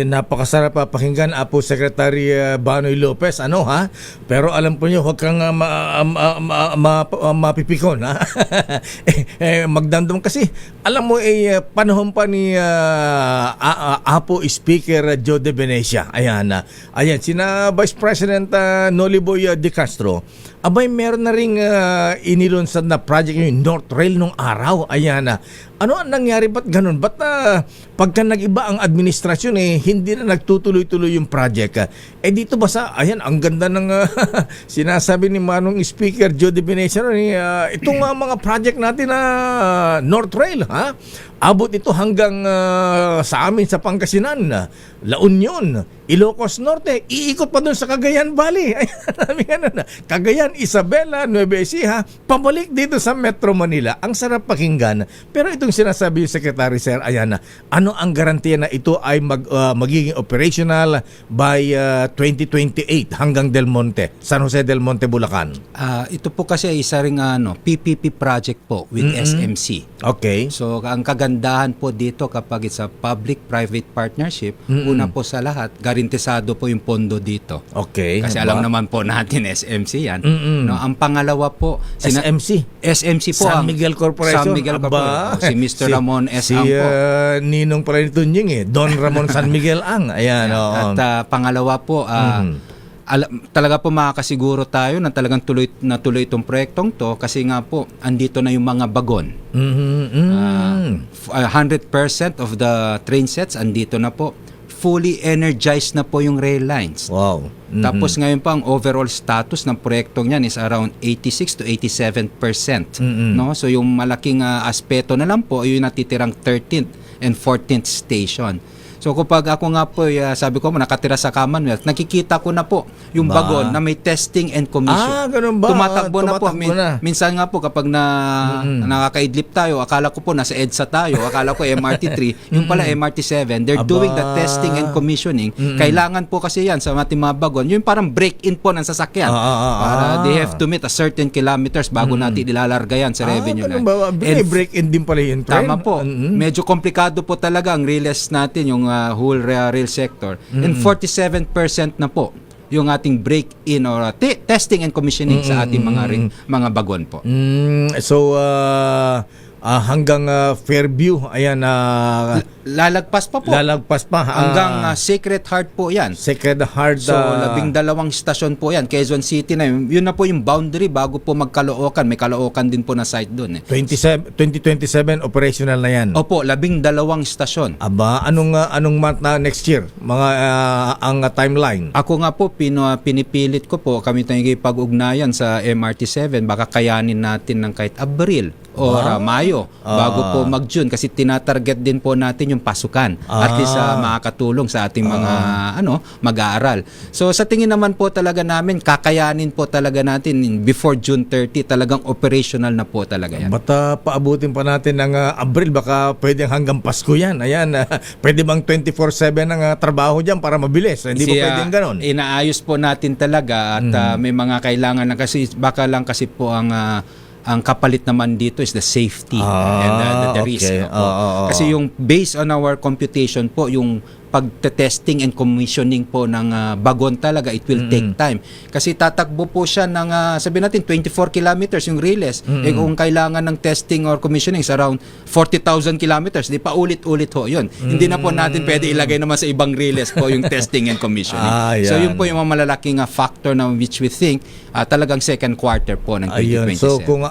Napakasarap pakinggan, Apo Secretary Banoy Lopez, ano ha? Pero alam po niyo, huwag kang mapipikon, ha? Magdamdam kasi, alam mo, panahon pa ni Apo Speaker Joe De Venecia. Ayan, sina Vice President Noliboy De Castro, abay, meron na ring inilunsad na project yung North Rail nung araw. Ayan, ano ang nangyari? Ba't ganun? Ba't pagka nag-iba ang administrasyon, hindi na nagtutuloy-tuloy yung project? Dito ba ang ganda ng sinasabi ni Manong Speaker Joe De Venecia, itong mga project natin na North Rail, ha? Abot ito hanggang sa amin sa Pangasinan, La Union, Ilocos Norte, iikot pa doon sa Cagayan Valley. Cagayan, Isabela, Nueva Ecija, pabalik dito sa Metro Manila. Ang sarap pakinggan. Pero itong sinasabi yung Secretary Sir, ano ang garantiya na ito ay magiging operational by 2028 hanggang Del Monte, San Jose del Monte, Bulacan? Ito po kasi isa ring PPP project po with SMC. Okay. So ang kagandahan po dito kapag it's a public-private partnership, una po sa lahat, garantisado po yung pondo dito. Okay. Kasi alam naman po natin SMC yan. No, ang pangalawa po, SMC po San Miguel Corporation. San Miguel Corporation. Si Mr. Ramon S. Ang po. Ninong pala nito Don Ramon San Miguel Ang. Ayan. At pangalawa po, talaga po makakasiguro tayo na talagang tuloy itong proyektong to kasi nga po andito na yung mga bagon. 100% of the train sets andito na po. Fully energized na po yung rail lines. Wow. Tapos ngayon pa ang overall status ng proyektong yan is around 86 to 87%. No? So yung malaking aspeto na lang po yung natitirang 13th and 14th station. So kapag ako nga po, sabi ko mo, nakatira sa Commonwealth, nakikita ko na po yung bagon na may testing and commission. Ganun ba? Tumatakbo na po. Minsan nga po kapag nakakaidlip tayo, akala ko po nasa EDSA tayo, akala ko MRT3, yung pala MRT7, they're doing the testing and commissioning. Kailangan po kasi yan sa ating mga bagon, yung parang break-in po ng sasakyan. Para they have to meet a certain kilometers bago natin ilalarga yan sa revenue line. And break-in din pala yung train. Tama po. Medyo komplikado po talaga ang rails natin, yung whole rail sector. And 47% na po yung ating break-in or testing and commissioning sa ating mga bagon po. So, hanggang Fairview, ayan, lalagpas pa po. Lalagpas pa. Hanggang Sacred Heart po yan. Sacred Heart. So, 12 stasyon po yan. Quezon City na yun. Yun na po yung boundary bago po magkalookan. May kalookan din po na site doon. 2027 operational na yan. Opo, 12 stasyon. Aba, anong month na next year? Ang timeline? Ako nga po, pinipilit ko po, kami tayong pag-ugnayan sa MRT7, baka kayanin natin ng kahit Abril o Mayo bago po mag-June kasi tinatarget din po natin yung pasukan at least makakatulong sa ating mga mag-aaral. So sa tingin naman po talaga namin kakayanin po talaga natin before June 30 talagang operational na po talaga yan. Bata paabutin pa natin ng Abril, baka pwedeng hanggang Pasko yan. Ayan, pwede bang 24/7 ang trabaho diyan para mabilis? Hindi po pwedeng ganoon. Inaayos po natin talaga at may mga kailangan na kasi baka lang kasi po ang kapalit naman dito is the safety and the risk. Kasi yung based on our computation po, yung pagte-testing and commissioning po ng bagon talaga, it will take time. Kasi tatakbo po siya ng, sabihin natin, 24 kilometers yung relays. Kung kailangan ng testing or commissioning is around 40,000 kilometers, di pa ulit-ulit ho yun. Hindi na po natin pwede ilagay naman sa ibang relays po yung testing and commissioning. So yun po yung mga malalaking factor na which we think talagang second quarter po ng 2027. So kung